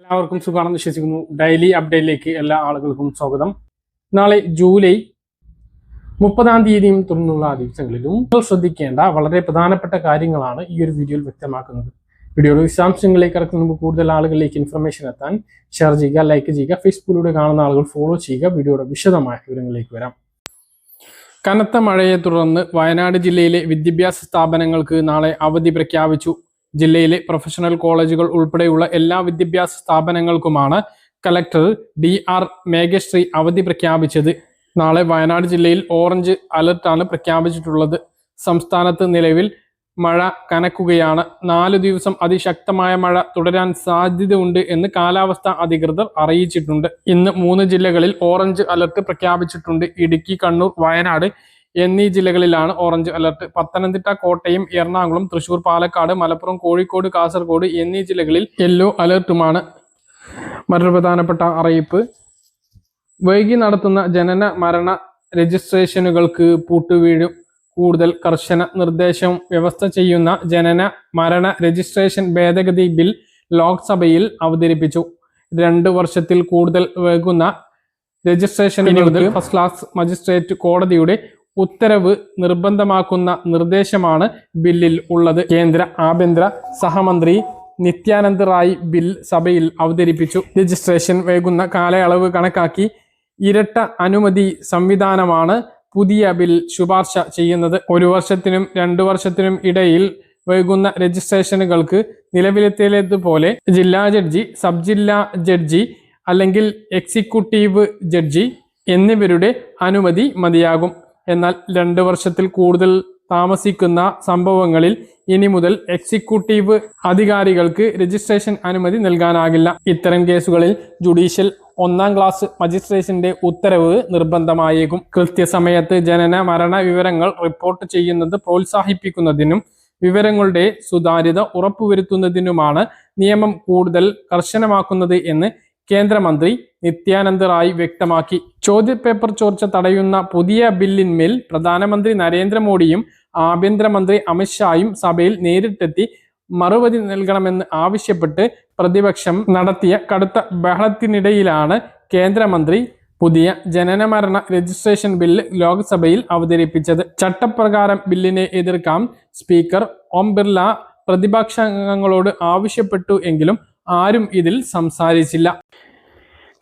എല്ലാവർക്കും സുഖമാണെന്ന് വിശ്വസിക്കുന്നു. ഡെയിലി അപ്ഡേറ്റിലേക്ക് എല്ലാ ആളുകൾക്കും സ്വാഗതം. നാളെ ജൂലൈ 30-ാം തീയതിയും തുടർന്നുള്ള ദിവസങ്ങളിലും ശ്രദ്ധിക്കേണ്ട വളരെ പ്രധാനപ്പെട്ട കാര്യങ്ങളാണ് ഈ ഒരു വീഡിയോയിൽ വ്യക്തമാക്കുന്നത്. വീഡിയോയുടെ വിശദാംശങ്ങളിലേക്ക് കടക്കുന്ന മുമ്പ് കൂടുതൽ ആളുകളിലേക്ക് ഇൻഫർമേഷൻ എത്താൻ ഷെയർ ചെയ്യുക, ലൈക്ക് ചെയ്യുക, ഫേസ്ബുക്കിലൂടെ കാണുന്ന ആളുകൾ ഫോളോ ചെയ്യുക. വീഡിയോയുടെ വിശദമായ വിവരങ്ങളിലേക്ക് വരാം. കനത്ത മഴയെ തുടർന്ന് വയനാട് ജില്ലയിലെ വിദ്യാഭ്യാസ സ്ഥാപനങ്ങൾക്ക് നാളെ അവധി പ്രഖ്യാപിച്ചു. ജില്ലയിലെ പ്രൊഫഷണൽ കോളേജുകൾ ഉൾപ്പെടെയുള്ള എല്ലാ വിദ്യാഭ്യാസ സ്ഥാപനങ്ങൾക്കുമാണ് കലക്ടർ DR മേഘശ്രീ അവധി പ്രഖ്യാപിച്ചത്. നാളെ വയനാട് ജില്ലയിൽ ഓറഞ്ച് അലർട്ടാണ് പ്രഖ്യാപിച്ചിട്ടുള്ളത്. സംസ്ഥാനത്ത് നിലവിൽ മഴ കനക്കുകയാണ്. 4 ദിവസം അതിശക്തമായ മഴ തുടരാൻ സാധ്യതയുണ്ട് എന്ന് കാലാവസ്ഥാ അധികൃതർ അറിയിച്ചിട്ടുണ്ട്. ഇന്ന് 3 ജില്ലകളിൽ ഓറഞ്ച് അലർട്ട് പ്രഖ്യാപിച്ചിട്ടുണ്ട്. ഇടുക്കി, കണ്ണൂർ, വയനാട് എന്നീ ജില്ലകളിലാണ് ഓറഞ്ച് അലർട്ട്. പത്തനംതിട്ട, കോട്ടയം, എറണാകുളം, തൃശൂർ, പാലക്കാട്, മലപ്പുറം, കോഴിക്കോട്, കാസർഗോഡ് എന്നീ ജില്ലകളിൽ യെല്ലോ അലർട്ടുമാണ്. മറ്റൊരു പ്രധാനപ്പെട്ട അറിയിപ്പ്, വൈകി നടത്തുന്ന ജനന മരണ രജിസ്ട്രേഷനുകൾക്ക് പൂട്ടുവീഴും. കൂടുതൽ കർശന നിർദ്ദേശം വ്യവസ്ഥ ചെയ്യുന്ന ജനന മരണ രജിസ്ട്രേഷൻ ഭേദഗതി ബിൽ ലോക്സഭയിൽ അവതരിപ്പിച്ചു. 2 വർഷത്തിൽ കൂടുതൽ വൈകുന്ന രജിസ്ട്രേഷനുകൾക്ക് ഫസ്റ്റ് ക്ലാസ് മജിസ്ട്രേറ്റ് കോടതിയുടെ ഉത്തരവ് നിർബന്ധമാക്കുന്ന നിർദ്ദേശമാണ് ബില്ലിൽ ഉള്ളത്. കേന്ദ്ര ആഭ്യന്തര സഹമന്ത്രി നിത്യാനന്ദ് റായ് ബിൽ സഭയിൽ അവതരിപ്പിച്ചു. രജിസ്ട്രേഷൻ വൈകുന്ന കാലയളവ് കണക്കാക്കി ഇരട്ട അനുമതി സംവിധാനമാണ് പുതിയ ബിൽ ശുപാർശ ചെയ്യുന്നത്. 1 വർഷത്തിനും 2 വർഷത്തിനും ഇടയിൽ വൈകുന്ന രജിസ്ട്രേഷനുകൾക്ക് നിലവിലത്തേതുപോലെ ജില്ലാ ജഡ്ജി, സബ് ജില്ലാ ജഡ്ജി അല്ലെങ്കിൽ എക്സിക്യൂട്ടീവ് ജഡ്ജി എന്നിവരുടെ അനുമതി മതിയാകും. എന്നാൽ 2 വർഷത്തിൽ കൂടുതൽ താമസിക്കുന്ന സംഭവങ്ങളിൽ ഇനി മുതൽ എക്സിക്യൂട്ടീവ് അധികാരികൾക്ക് രജിസ്ട്രേഷൻ അനുമതി നൽകാനാകില്ല. ഇത്തരം കേസുകളിൽ ജുഡീഷ്യൽ 1-ാം ക്ലാസ് മജിസ്ട്രേറ്റിന്റെ ഉത്തരവ് നിർബന്ധമായേക്കും. കൃത്യസമയത്ത് ജനന മരണ വിവരങ്ങൾ റിപ്പോർട്ട് ചെയ്യുന്നത് പ്രോത്സാഹിപ്പിക്കുന്നതിനും വിവരങ്ങളുടെ സുതാര്യത ഉറപ്പുവരുത്തുന്നതിനുമാണ് നിയമം കൂടുതൽ കർശനമാക്കുന്നത് എന്ന് കേന്ദ്രമന്ത്രി നിത്യാനന്ദ് റായ് വ്യക്തമാക്കി. ചോദ്യപേപ്പർ ചോർച്ച തടയുന്ന പുതിയ ബില്ലിന്മേൽ പ്രധാനമന്ത്രി നരേന്ദ്രമോദിയും ആഭ്യന്തരമന്ത്രി അമിത്ഷായും സഭയിൽ നേരിട്ടെത്തി മറുപടി നൽകണമെന്ന് ആവശ്യപ്പെട്ട് പ്രതിപക്ഷം നടത്തിയ കടുത്ത ബഹളത്തിനിടയിലാണ് കേന്ദ്രമന്ത്രി പുതിയ ജനനമരണ രജിസ്ട്രേഷൻ ബില്ല് ലോക്സഭയിൽ അവതരിപ്പിച്ചത്. ചട്ടപ്രകാരം ബില്ലിനെ എതിർക്കാൻ സ്പീക്കർ ഓം ബിർല പ്രതിപക്ഷാംഗങ്ങളോട് ആവശ്യപ്പെട്ടു എങ്കിലും ആരും ഇതിൽ സംസാരിച്ചില്ല.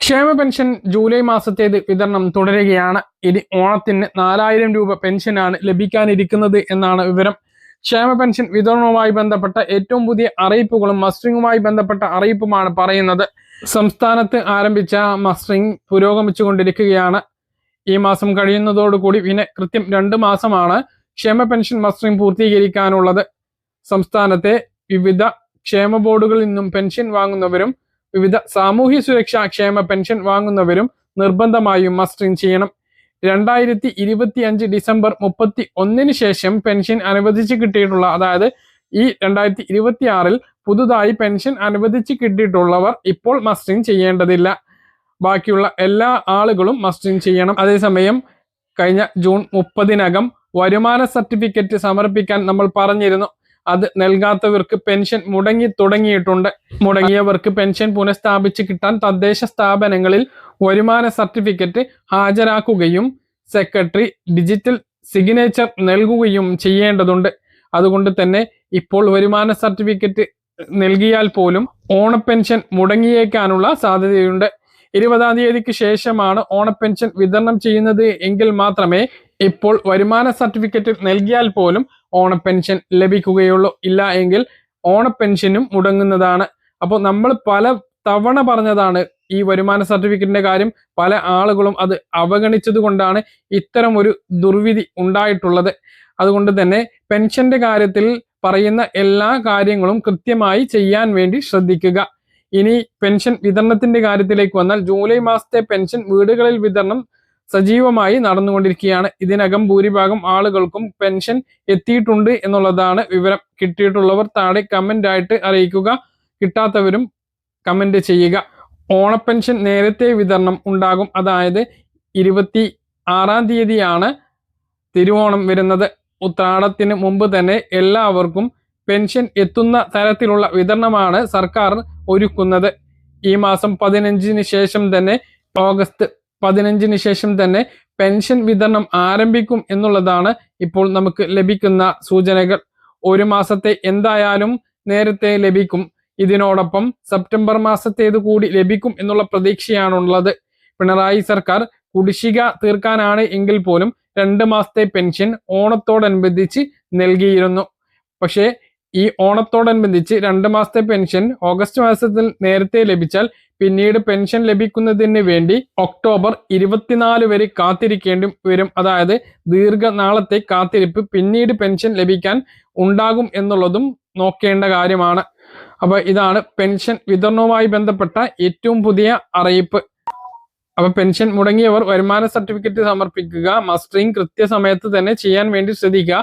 ക്ഷേമ പെൻഷൻ ജൂലൈ മാസത്തേത് വിതരണം തുടരുകയാണ്. ഇനി ഓണത്തിന് 4000 രൂപ പെൻഷനാണ് ലഭിക്കാനിരിക്കുന്നത് എന്നാണ് വിവരം. ക്ഷേമ പെൻഷൻ വിതരണവുമായി ബന്ധപ്പെട്ട ഏറ്റവും പുതിയ അറിയിപ്പുകളും മസ്റ്ററിങ്ങുമായി ബന്ധപ്പെട്ട അറിയിപ്പുമാണ് പറയുന്നത്. സംസ്ഥാനത്ത് ആരംഭിച്ച മസ്റ്ററിങ് പുരോഗമിച്ചുകൊണ്ടിരിക്കുകയാണ്. ഈ മാസം കഴിയുന്നതോടുകൂടി പിന്നെ കൃത്യം 2 മാസമാണ് ക്ഷേമ പെൻഷൻ മസ്റ്ററിങ് പൂർത്തീകരിക്കാനുള്ളത്. സംസ്ഥാനത്തെ വിവിധ ക്ഷേമ ബോർഡുകളിൽ നിന്നും പെൻഷൻ വാങ്ങുന്നവരും വിവിധ സാമൂഹ്യ സുരക്ഷാ ക്ഷേമ പെൻഷൻ വാങ്ങുന്നവരും നിർബന്ധമായും മസ്റ്ററിങ് ചെയ്യണം. 2025 ഡിസംബർ 31 ശേഷം പെൻഷൻ അനുവദിച്ച് കിട്ടിയിട്ടുള്ള, അതായത് ഈ 2026 പുതുതായി പെൻഷൻ അനുവദിച്ച് കിട്ടിയിട്ടുള്ളവർ ഇപ്പോൾ മസ്റ്ററിങ് ചെയ്യേണ്ടതില്ല. ബാക്കിയുള്ള എല്ലാ ആളുകളും മസ്റ്ററിങ് ചെയ്യണം. അതേസമയം കഴിഞ്ഞ ജൂൺ 30-നകം വരുമാന സർട്ടിഫിക്കറ്റ് സമർപ്പിക്കാൻ നമ്മൾ പറഞ്ഞിരുന്നു. അത് നൽകാത്തവർക്ക് പെൻഷൻ മുടങ്ങി തുടങ്ങിയിട്ടുണ്ട്. മുടങ്ങിയവർക്ക് പെൻഷൻ പുനഃസ്ഥാപിച്ച് കിട്ടാൻ തദ്ദേശ സ്ഥാപനങ്ങളിൽ വരുമാന സർട്ടിഫിക്കറ്റ് ഹാജരാക്കുകയും സെക്രട്ടറി ഡിജിറ്റൽ സിഗ്നേച്ചർ നൽകുകയും ചെയ്യേണ്ടതുണ്ട്. അതുകൊണ്ട് തന്നെ ഇപ്പോൾ വരുമാന സർട്ടിഫിക്കറ്റ് നൽകിയാൽ പോലും ഓണപ്പെൻഷൻ മുടങ്ങിയേക്കാനുള്ള സാധ്യതയുണ്ട്. 20-ാം തീയതിക്ക് ശേഷമാണ് ഓണപ്പെൻഷൻ വിതരണം ചെയ്യുന്നത് എങ്കിൽ മാത്രമേ ഇപ്പോൾ വരുമാന സർട്ടിഫിക്കറ്റ് നൽകിയാൽ പോലും ഓണപ്പെൻഷൻ ലഭിക്കുകയുള്ളൂ. ഇല്ല എങ്കിൽ ഓണപ്പെൻഷനും മുടങ്ങുന്നതാണ്. അപ്പോൾ നമ്മൾ പല തവണ പറഞ്ഞതാണ് ഈ വരുമാന സർട്ടിഫിക്കറ്റിന്റെ കാര്യം. പല ആളുകളും അത് അവഗണിച്ചത് കൊണ്ടാണ് ഇത്തരം ഒരു ദുർവിധി ഉണ്ടായിട്ടുള്ളത്. അതുകൊണ്ട് തന്നെ പെൻഷന്റെ കാര്യത്തിൽ പറയുന്ന എല്ലാ കാര്യങ്ങളും കൃത്യമായി ചെയ്യാൻ വേണ്ടി ശ്രദ്ധിക്കുക. ഇനി പെൻഷൻ വിതരണത്തിന്റെ കാര്യത്തിലേക്ക് വന്നാൽ ജൂലൈ മാസത്തെ പെൻഷൻ വീടുകളിൽ വിതരണം സജീവമായി നടന്നുകൊണ്ടിരിക്കുകയാണ്. ഇതിനകം ഭൂരിഭാഗം ആളുകൾക്കും പെൻഷൻ എത്തിയിട്ടുണ്ട് എന്നുള്ളതാണ് വിവരം. കിട്ടിയിട്ടുള്ളവർ താഴെ കമന്റ് ആയിട്ട് അറിയിക്കുക. കിട്ടാത്തവരും കമന്റ് ചെയ്യുക. ഓണപ്പെൻഷൻ നേരത്തെ വിതരണം ഉണ്ടാകും. അതായത് 26-ാം തീയതിയാണ് തിരുവോണം വരുന്നത്. ഉത്രാടത്തിന് മുമ്പ് തന്നെ എല്ലാവർക്കും പെൻഷൻ എത്തുന്ന തരത്തിലുള്ള വിതരണമാണ് സർക്കാർ ഒരുക്കുന്നത്. ഈ മാസം 15-ന് ശേഷം തന്നെ, ഓഗസ്റ്റ് 15-ന് ശേഷം തന്നെ പെൻഷൻ വിതരണം ആരംഭിക്കും എന്നുള്ളതാണ് ഇപ്പോൾ നമുക്ക് ലഭിക്കുന്ന സൂചനകൾ. ഒരു മാസത്തെ എന്തായാലും നേരത്തെ ലഭിക്കും. ഇതിനോടൊപ്പം സെപ്റ്റംബർ മാസത്തേത് കൂടി ലഭിക്കും എന്നുള്ള പ്രതീക്ഷയാണുള്ളത്. പിണറായി സർക്കാർ കുടിശ്ശിക തീർക്കാനാണ് എങ്കിൽ പോലും 2 മാസത്തെ പെൻഷൻ ഓണത്തോടനുബന്ധിച്ച് നൽകിയിരുന്നു. പക്ഷേ ഈ ഓണത്തോടനുബന്ധിച്ച് 2 മാസത്തെ പെൻഷൻ ഓഗസ്റ്റ് മാസത്തിൽ നേരത്തെ ലഭിച്ചാൽ പിന്നീട് പെൻഷൻ ലഭിക്കുന്നതിന് വേണ്ടി ഒക്ടോബർ 24 വരെ കാത്തിരിക്കേണ്ടി വരും. അതായത് ദീർഘനാളത്തെ കാത്തിരിപ്പ് പിന്നീട് പെൻഷൻ ലഭിക്കാൻ ഉണ്ടാകും എന്നുള്ളതും നോക്കേണ്ട കാര്യമാണ്. അപ്പൊ ഇതാണ് പെൻഷൻ വിതരണവുമായി ബന്ധപ്പെട്ട ഏറ്റവും പുതിയ അറിയിപ്പ്. അപ്പൊ പെൻഷൻ മുടങ്ങിയവർ വരുമാന സർട്ടിഫിക്കറ്റ് സമർപ്പിക്കുക. മസ്റ്ററിംഗ് കൃത്യസമയത്ത് തന്നെ ചെയ്യാൻ വേണ്ടി ശ്രദ്ധിക്കുക.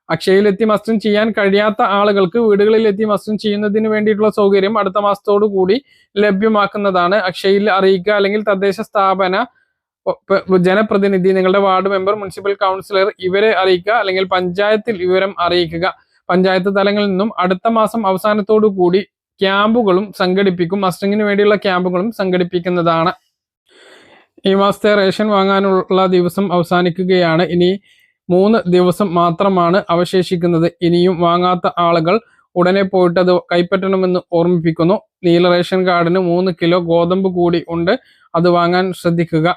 അക്ഷയയിലെത്തി മസ്റ്ററിംഗ് ചെയ്യാൻ കഴിയാത്ത ആളുകൾക്ക് വീടുകളിലെത്തി മസ്റ്ററിംഗ് ചെയ്യുന്നതിന് വേണ്ടിയിട്ടുള്ള സൗകര്യം അടുത്ത മാസത്തോടു കൂടി ലഭ്യമാക്കുന്നതാണ്. അക്ഷയയിൽ അറിയിക്കുക, അല്ലെങ്കിൽ തദ്ദേശ സ്ഥാപന ജനപ്രതിനിധി, നിങ്ങളുടെ വാർഡ് മെമ്പർ, മുനിസിപ്പൽ കൗൺസിലർ ഇവരെ അറിയിക്കുക, അല്ലെങ്കിൽ പഞ്ചായത്തിൽ വിവരം അറിയിക്കുക. പഞ്ചായത്ത് തലങ്ങളിൽ നിന്നും അടുത്ത മാസം അവസാനത്തോടു കൂടി ക്യാമ്പുകളും സംഘടിപ്പിക്കും. മസ്റ്ററിംഗിന് വേണ്ടിയുള്ള ക്യാമ്പുകളും സംഘടിപ്പിക്കുന്നതാണ്. ഈ മാസത്തെ റേഷൻ വാങ്ങാനുള്ള ദിവസം അവസാനിക്കുകയാണ്. ഇനി 3 ദിവസം മാത്രമാണ് അവശേഷിക്കുന്നത്. ഇനിയും വാങ്ങാത്ത ആളുകൾ ഉടനെ പോയിട്ട് അത് കൈപ്പറ്റണമെന്ന് ഓർമ്മിപ്പിക്കുന്നു. നീല റേഷൻ കാർഡിന് 3 കിലോ ഗോതമ്പ് കൂടി ഉണ്ട്, അത് വാങ്ങാൻ ശ്രദ്ധിക്കുക.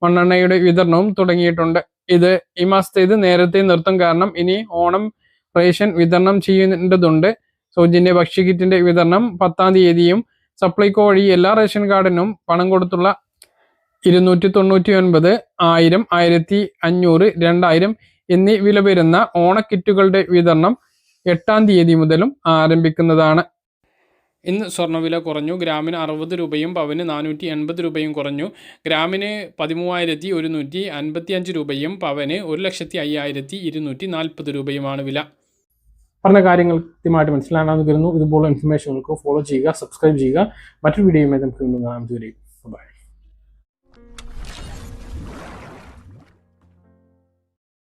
മണ്ണെണ്ണയുടെ വിതരണവും തുടങ്ങിയിട്ടുണ്ട്. ഇത് ഈ മാസത്തെ ഇത് നേരത്തെ നിർത്തും, കാരണം ഇനി ഓണം റേഷൻ വിതരണം ചെയ്യേണ്ടതുണ്ട്. സൗജന്യ ഭക്ഷ്യക്കിറ്റിന്റെ വിതരണം 10-ാം തീയതിയും സപ്ലൈകോ വഴി എല്ലാ റേഷൻ കാർഡിനും പണം കൊടുത്തുള്ള 299, 1000, 1500, 2000 എന്നീ വില വരുന്ന ഓണക്കിറ്റുകളുടെ വിതരണം 8-ാം തീയതി മുതലും ആരംഭിക്കുന്നതാണ്. ഇന്ന് സ്വർണ്ണവില കുറഞ്ഞു. ഗ്രാമിന് 60 രൂപയും പവന് 480 രൂപയും കുറഞ്ഞു. ഗ്രാമിന് 13,155 രൂപയും പവന് 1,05,240 രൂപയുമാണ് വില. പറഞ്ഞ കാര്യങ്ങൾ കൃത്യമായിട്ട് മനസ്സിലാണെന്ന് കരുതുന്നു. ഇതുപോലുള്ള ഇൻഫർമേഷനുകൾക്ക് ഫോളോ ചെയ്യുക, സബ്സ്ക്രൈബ് ചെയ്യുക. മറ്റൊരു വീഡിയോയുമായി നമുക്ക് വീണ്ടും കാണാം. ബൈ.